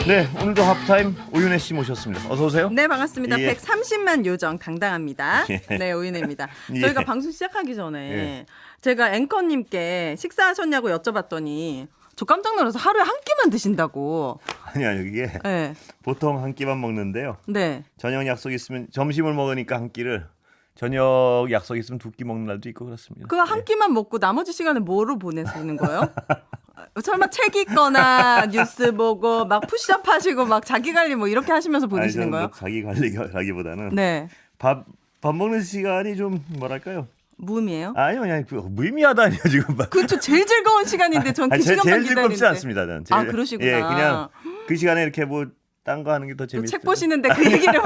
네, 오늘도 하프타임 오윤혜 씨 모셨습니다. 어서 오세요. 네, 반갑습니다. 예. 130만 요정 당당합니다. 예. 네, 오윤혜입니다. 예. 저희가 방송 시작하기 전에 예. 제가 앵커님께 식사하셨냐고 여쭤봤더니 저 깜짝 놀라서 하루에 한 끼만 드신다고. 아니야, 이게 네. 보통 한 끼만 먹는데요. 네. 저녁 약속 있으면 점심을 먹으니까 한 끼를, 저녁 약속 있으면 두 끼 먹는 날도 있고 그렇습니다. 그 한 끼만 먹고 나머지 시간을 뭐로 보내시는 거예요? 설마 책 읽거나 뉴스 보고 막 푸시업 하시고 막 자기 관리 뭐 이렇게 하시면서 보내시는 아니, 저는 거예요? 뭐 자기 관리라기보다는 네. 밥 먹는 시간이 좀 뭐랄까요? 무음이에요? 아니요, 그냥 무의미하다니요 지금. 그렇죠. 제일 즐거운 시간인데 전 그 아니, 시간만 제일 기다리는데. 즐겁지 않습니다. 저는. 아, 그러시구나. 예, 그냥 그 시간에 이렇게 뭐 딴 거 하는 게 더 또 재밌어요. 책 보시는데 그 얘기를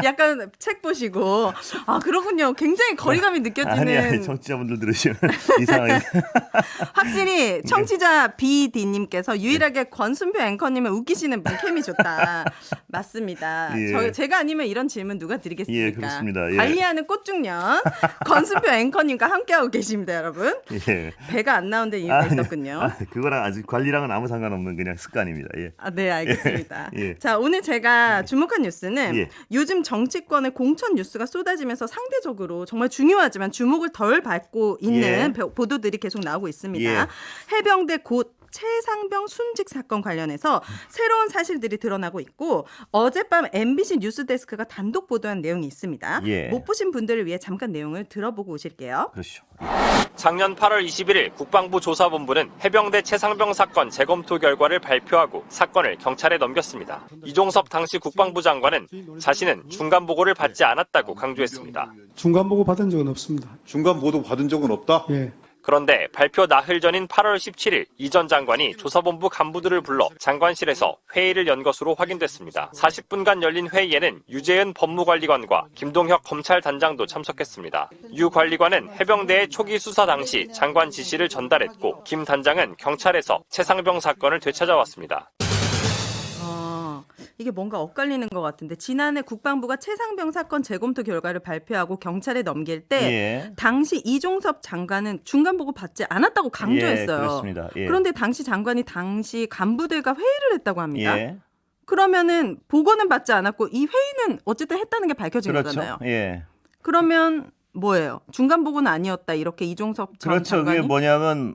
약간 책 보시고 아 그렇군요. 굉장히 거리감이 느껴지는. 아니 청취자분들 들으시면 이상하게. 확실히 청취자 BD님께서 유일하게 권순표 앵커님은 웃기시는 분 케미 좋다. 맞습니다. 예. 제가 아니면 이런 질문 누가 드리겠습니까? 예, 그렇습니다. 예. 관리하는 꽃중년 권순표 앵커님과 함께하고 계십니다, 여러분. 예. 배가 안 나온 데 이유가 있었군요. 그거랑 아직 관리랑은 아무 상관없는 그냥 습관입니다. 예. 아, 네, 알겠습니다. 예. 자, 오늘 제가 주목한 뉴스는 예. 요즘 정치권의 공천 뉴스가 쏟아지면서 상대적으로 정말 중요하지만 주목을 덜 받고 있는 보도들이 계속 나오고 있습니다. 예. 해병대 곧 최상병 순직 사건 관련해서 새로운 사실들이 드러나고 있고 어젯밤 MBC 뉴스데스크가 단독 보도한 내용이 있습니다. 예. 못 보신 분들을 위해 잠깐 내용을 들어보고 오실게요. 그렇죠. 작년 8월 21일 국방부 조사본부는 해병대 최상병 사건 재검토 결과를 발표하고 사건을 경찰에 넘겼습니다. 이종섭 당시 국방부 장관은 자신은 중간 보고를 받지 않았다고 강조했습니다. 중간 보고 받은 적은 없습니다. 중간 보도 받은 적은 없다? 예. 그런데 발표 나흘 전인 8월 17일 이 전 장관이 조사본부 간부들을 불러 장관실에서 회의를 연 것으로 확인됐습니다. 40분간 열린 회의에는 유재은 법무관리관과 김동혁 검찰단장도 참석했습니다. 유 관리관은 해병대의 초기 수사 당시 장관 지시를 전달했고 김 단장은 경찰에서 최상병 사건을 되찾아왔습니다. 이게 뭔가 엇갈리는 것 같은데 지난해 국방부가 최상병 사건 재검토 결과를 발표하고 경찰에 넘길 때 예. 당시 이종섭 장관은 중간 보고 받지 않았다고 강조했어요. 예, 그렇습니다. 예. 그런데 당시 장관이 당시 간부들과 회의를 했다고 합니다. 예. 그러면은 보고는 받지 않았고 이 회의는 어쨌든 했다는 게 밝혀진 그렇죠. 거잖아요. 예. 그러면 뭐예요? 중간 보고는 아니었다 이렇게 이종섭 전 그렇죠. 장관이? 그게 뭐냐면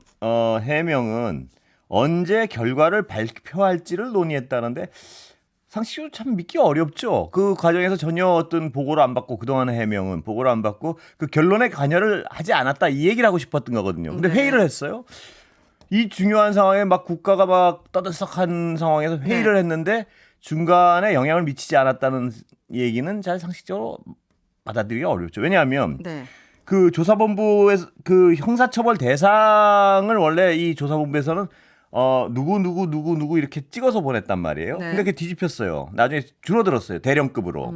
해명은 언제 결과를 발표할지를 논의했다는데 상식적으로 참 믿기 어렵죠. 그 과정에서 전혀 어떤 보고를 안 받고 그동안 해명은 보고를 안 받고 그 결론에 관여를 하지 않았다 이 얘기를 하고 싶었던 거거든요. 근데 네. 회의를 했어요. 이 중요한 상황에 막 국가가 막 떠들썩한 상황에서 회의를 했는데 중간에 영향을 미치지 않았다는 얘기는 잘 상식적으로 받아들이기 어렵죠. 왜냐하면 네. 그 조사본부에서 그 형사처벌 대상을 원래 이 조사본부에서는 누구 이렇게 찍어서 보냈단 말이에요. 네. 근데 그게 뒤집혔어요. 나중에 줄어들었어요. 대령급으로.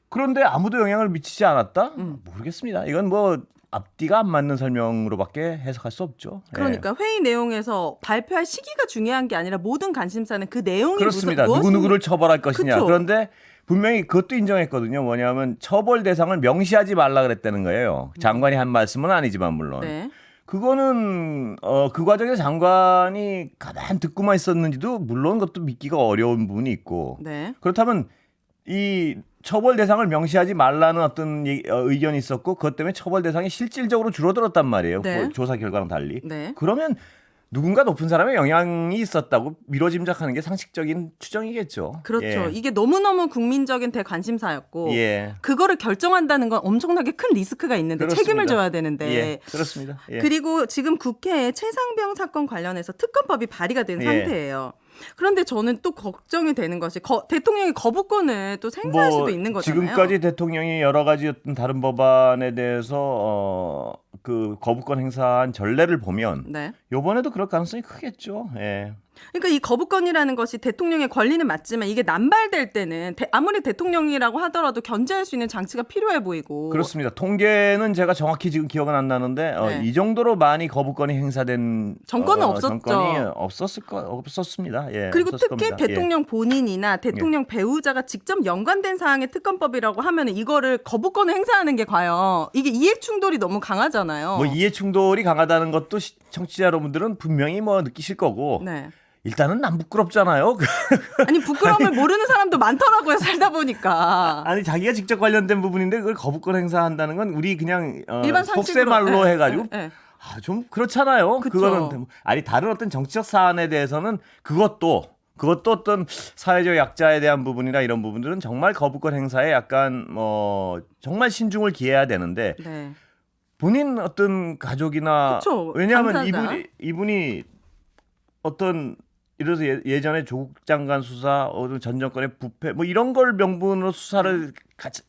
그런데 아무도 영향을 미치지 않았다? 모르겠습니다. 이건 뭐 앞뒤가 안 맞는 설명으로밖에 해석할 수 없죠. 그러니까 회의 내용에서 발표할 시기가 중요한 게 아니라 모든 관심사는 그 내용이 그렇습니다. 누구누구를 처벌할 것이냐. 그쵸? 그런데 분명히 그것도 인정했거든요. 뭐냐면 처벌 대상을 명시하지 말라 그랬다는 거예요. 장관이 한 말씀은 아니지만 물론. 네. 그거는 그 과정에서 장관이 가만 듣고만 있었는지도 물론 그것도 믿기가 어려운 부분이 있고 네. 그렇다면 이 처벌 대상을 명시하지 말라는 어떤 의견이 있었고 그것 때문에 처벌 대상이 실질적으로 줄어들었단 말이에요. 네. 그 조사 결과랑 달리. 네. 그러면 누군가 높은 사람의 영향이 있었다고 미뤄짐작하는 게 상식적인 추정이겠죠. 그렇죠. 예. 이게 너무너무 국민적인 대관심사였고 예. 그거를 결정한다는 건 엄청나게 큰 리스크가 있는데 그렇습니다. 책임을 져야 되는데 예. 그렇습니다. 예. 그리고 지금 국회에 최상병 사건 관련해서 특검법이 발의가 된 예. 상태예요. 그런데 저는 또 걱정이 되는 것이 대통령이 거부권을 또 생사할 수도 있는 거잖아요. 지금까지 대통령이 여러 가지 어떤 다른 법안에 대해서 그 거부권 행사한 전례를 보면 네. 이번에도 그럴 가능성이 크겠죠. 예. 그러니까 이 거부권이라는 것이 대통령의 권리는 맞지만 이게 남발될 때는 아무리 대통령이라고 하더라도 견제할 수 있는 장치가 필요해 보이고. 그렇습니다. 통계는 제가 정확히 지금 기억은 안 나는데 네. 이 정도로 많이 거부권이 행사된 정권은 없었죠. 정권이 없었습니다. 예, 그리고 없었을 특히 겁니다. 대통령 본인이나 대통령 배우자가 직접 연관된 사항의 특검법이라고 하면 이거를 거부권을 행사하는 게 과연 이게 이해 충돌이 너무 강하잖아요. 뭐 이해 충돌이 강하다는 것도 청취자 여러분들은 분명히 뭐 느끼실 거고 네. 일단은 난 부끄럽잖아요. 아니 부끄러움을 모르는 사람도 많더라고요. 살다 보니까. 아니 자기가 직접 관련된 부분인데 그걸 거부권 행사한다는 건 우리 그냥 일반 상식으로 속세말로 예, 해가지고 예, 예. 좀 그렇잖아요. 그쵸. 그거는 아니 다른 어떤 정치적 사안에 대해서는 그것도 어떤 사회적 약자에 대한 부분이나 이런 부분들은 정말 거부권 행사에 약간 정말 신중을 기해야 되는데 네. 본인 어떤 가족이나 그쵸. 왜냐하면 당사자. 이분이 어떤 이래서 예전에 조국 장관 수사, 전 정권의 부패 뭐 이런 걸 명분으로 수사를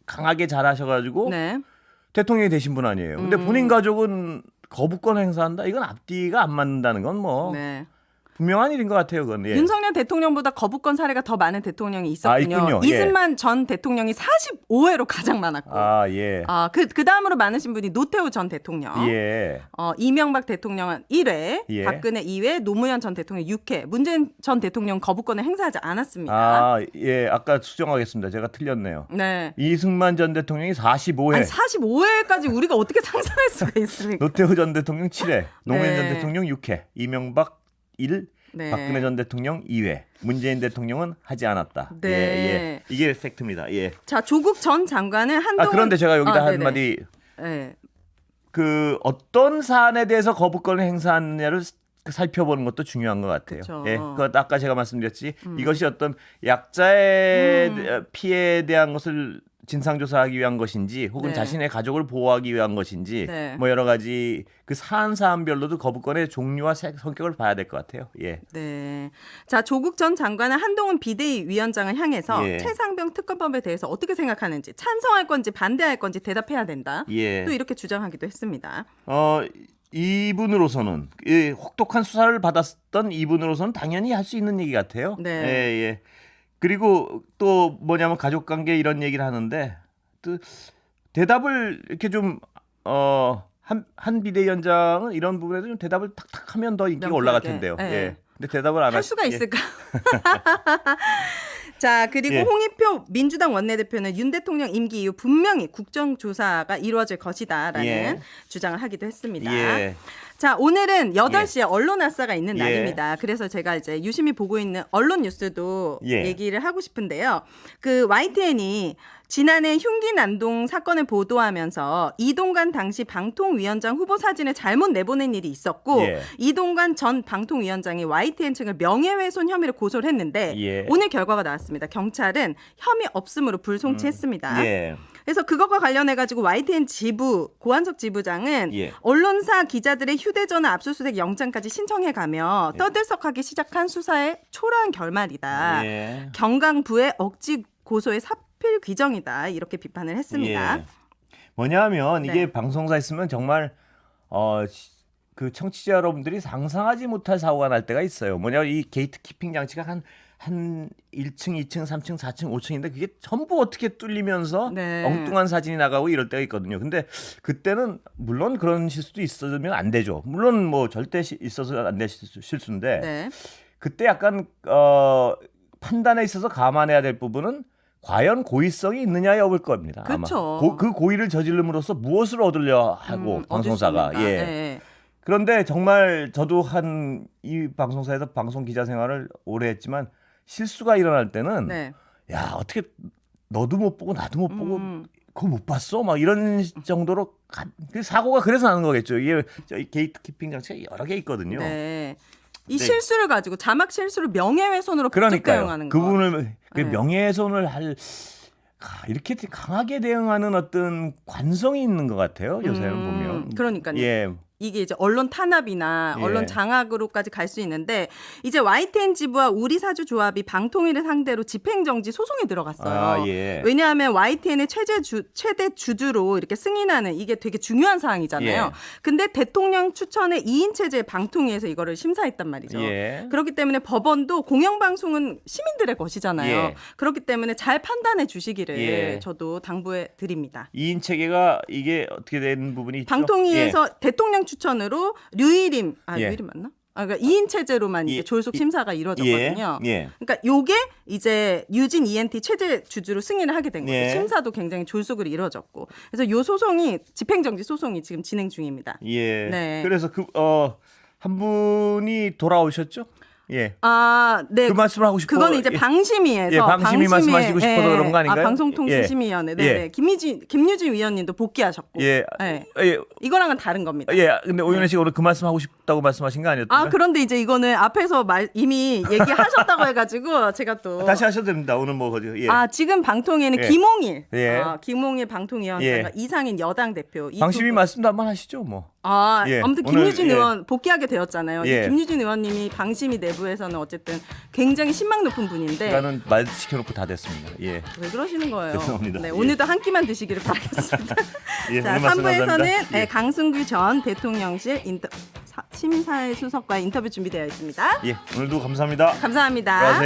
강하게 잘하셔가지고 네. 대통령이 되신 분 아니에요. 근데 본인 가족은 거부권 행사한다? 이건 앞뒤가 안 맞는다는 건 뭐 네. 분명한 일인 것 같아요. 그건. 예. 윤석열 대통령보다 거부권 사례가 더 많은 대통령이 있었군요. 있군요. 예. 이승만 전 대통령이 45회로 가장 많았고. 예. 그 다음으로 많으신 분이 노태우 전 대통령. 예. 이명박 대통령은 1회, 예. 박근혜 2회, 노무현 전 대통령 6회. 문재인 전 대통령 거부권을 행사하지 않았습니다. 예. 아까 수정하겠습니다. 제가 틀렸네요. 네. 이승만 전 대통령이 45회. 아니 45회까지 우리가 어떻게 상상할 수가 있습니까? 노태우 전 대통령 7회. 노무현 네. 전 대통령 6회. 이명박 1, 네. 박근혜 전 대통령 2회. 문재인 대통령은 하지 않았다. 네. 예. 이게 팩트입니다. 예. 자, 조국 전 장관은 한동안 그런데 제가 여기다 네네. 한마디 네. 그 어떤 사안에 대해서 거부권을 행사하느냐를 살펴보는 것도 중요한 것 같아요. 그쵸. 예, 그 아까 제가 말씀드렸지 이것이 어떤 약자의 피해에 대한 것을 진상조사하기 위한 것인지 혹은 네. 자신의 가족을 보호하기 위한 것인지 네. 뭐 여러 가지 그 사안별로도 거부권의 종류와 성격을 봐야 될 것 같아요. 예. 네. 자, 조국 전 장관은 한동훈 비대위 위원장을 향해서 예. 최상병 특검법에 대해서 어떻게 생각하는지 찬성할 건지 반대할 건지 대답해야 된다. 예. 또 이렇게 주장하기도 했습니다. 이분으로서는 혹독한 수사를 받았던 이분으로서는 당연히 할 수 있는 얘기 같아요. 네. 예. 그리고 또 뭐냐면 가족 관계 이런 얘기를 하는데 또 대답을 이렇게 좀 한 비대위원장은 이런 부분에도 좀 대답을 탁탁 하면 더 인기가 명쾌하게. 올라갈 텐데요. 예. 예. 근데 대답을 안 할 수가 예. 있을까? 자, 그리고 예. 홍익표 민주당 원내대표는 윤 대통령 임기 이후 분명히 국정조사가 이루어질 것이다라는 예. 주장을 하기도 했습니다. 예. 자, 오늘은 8시에 언론 아싸가 있는 예. 날입니다. 그래서 제가 이제 유심히 보고 있는 언론 뉴스도 예. 얘기를 하고 싶은데요. 그 YTN이 지난해 흉기 난동 사건을 보도하면서 이동관 당시 방통위원장 후보 사진을 잘못 내보낸 일이 있었고 예. 이동관 전 방통위원장이 YTN 측을 명예훼손 혐의로 고소를 했는데 예. 오늘 결과가 나왔습니다. 경찰은 혐의 없음으로 불송치했습니다. 예. 그래서 그것과 관련해 가지고 YTN 지부 고한석 지부장은 예. 언론사 기자들의 휴대전화 압수수색 영장까지 신청해 가며 예. 떠들썩하기 시작한 수사의 초라한 결말이다. 예. 경강부의 억지 고소의 사필 규정이다. 이렇게 비판을 했습니다. 예. 뭐냐면 네. 이게 방송사 있으면 정말 그 청취자 여러분들이 상상하지 못할 사고가 날 때가 있어요. 뭐냐면 이 게이트 키핑 장치가 한 1층, 2층, 3층, 4층, 5층인데 그게 전부 어떻게 뚫리면서 네. 엉뚱한 사진이 나가고 이럴 때가 있거든요. 근데 그때는 물론 그런 실수도 있으면 안 되죠. 물론 뭐 절대 있어서 안 될 실수인데 네. 그때 약간 판단에 있어서 감안해야 될 부분은 과연 고의성이 있느냐 여부일 겁니다. 그렇죠. 아마 그 고의를 저지름으로써 무엇을 얻으려 하고 방송사가 얻을 수 있는가. 예. 네. 그런데 정말 저도 이 방송사에서 방송 기자 생활을 오래 했지만 실수가 일어날 때는 네. 야 어떻게 너도 못 보고 나도 못 보고 음. 그거 못 봤어 막 이런 정도로 그 사고가 그래서 나는 거겠죠. 이게 저희 게이트 키핑 장치가 여러 개 있거든요. 네. 이 네. 실수를 가지고 자막 실수를 명예훼손으로 법적 그러니까요. 대응하는 거. 그분을 그 네. 명예훼손을 이렇게 강하게 대응하는 어떤 관성이 있는 것 같아요. 요새는 보면. 그러니까요. 예. 이게 이제 언론 탄압이나 예. 언론 장악으로까지 갈 수 있는데 이제 YTN 지부와 우리 사주 조합이 방통위를 상대로 집행정지 소송에 들어갔어요. 예. 왜냐하면 YTN의 최대 주주로 이렇게 승인하는 이게 되게 중요한 사항이잖아요. 예. 근데 대통령 추천의 2인 체제 방통위에서 이거를 심사했단 말이죠. 예. 그렇기 때문에 법원도 공영방송은 시민들의 것이잖아요. 예. 그렇기 때문에 잘 판단해 주시기를 예. 저도 당부해 드립니다. 2인 체계가 이게 어떻게 된 부분이 있죠? 방통위에서 대통령 추천으로 류일임 예. 류일임 맞나? 그러니까 2인 체제로만 이제 졸속 심사가 이루어졌거든요. 예. 그러니까 요게 이제 유진 ENT 최대 주주로 승인을 하게 된 거죠. 예. 심사도 굉장히 졸속으로 이루어졌고. 그래서 요 소송이 집행정지 소송이 지금 진행 중입니다. 예. 네. 그래서 한 분이 돌아오셨죠? 예. 네. 그 말씀을 하고 싶어. 그거는 이제 예. 방심위에서 예, 방심위 말씀하시고 싶어서 그런 거 아닌가요? 방송통신심의위원회. 네, 예. 네. 김유진 위원님도 복귀하셨고. 예. 네. 예. 이거랑은 다른 겁니다. 예. 근데 오윤혜 씨가 오늘 그 말씀 하고 싶다고 말씀하신 거 아니었나요? 그런데 이제 이거는 앞에서 이미 얘기하셨다고 해가지고 제가 또 다시 하셔도 됩니다. 오늘 뭐 거죠? 예. 지금 방통위에는 예. 김홍일, 예. 김홍일 방통위원장과 예. 이상인 여당 대표. 이 방심위 두 분. 말씀도 한번 하시죠, 뭐. 예. 아무튼 오늘, 김유진 예. 의원 복귀하게 되었잖아요. 예. 김유진 의원님이 방심위 내부에서는 어쨌든 굉장히 신망 높은 분인데 시간은 말 시켜놓고 다 됐습니다. 예. 왜 그러시는 거예요? 죄송합니다. 네, 예. 오늘도 한 끼만 드시기를 바라겠습니다. 예, 자, 오늘 말씀 3부에서는 감사합니다. 예. 강승규 전 대통령실 심사회 수석과 인터뷰 준비되어 있습니다. 예. 오늘도 감사합니다. 감사합니다. 들어가세요.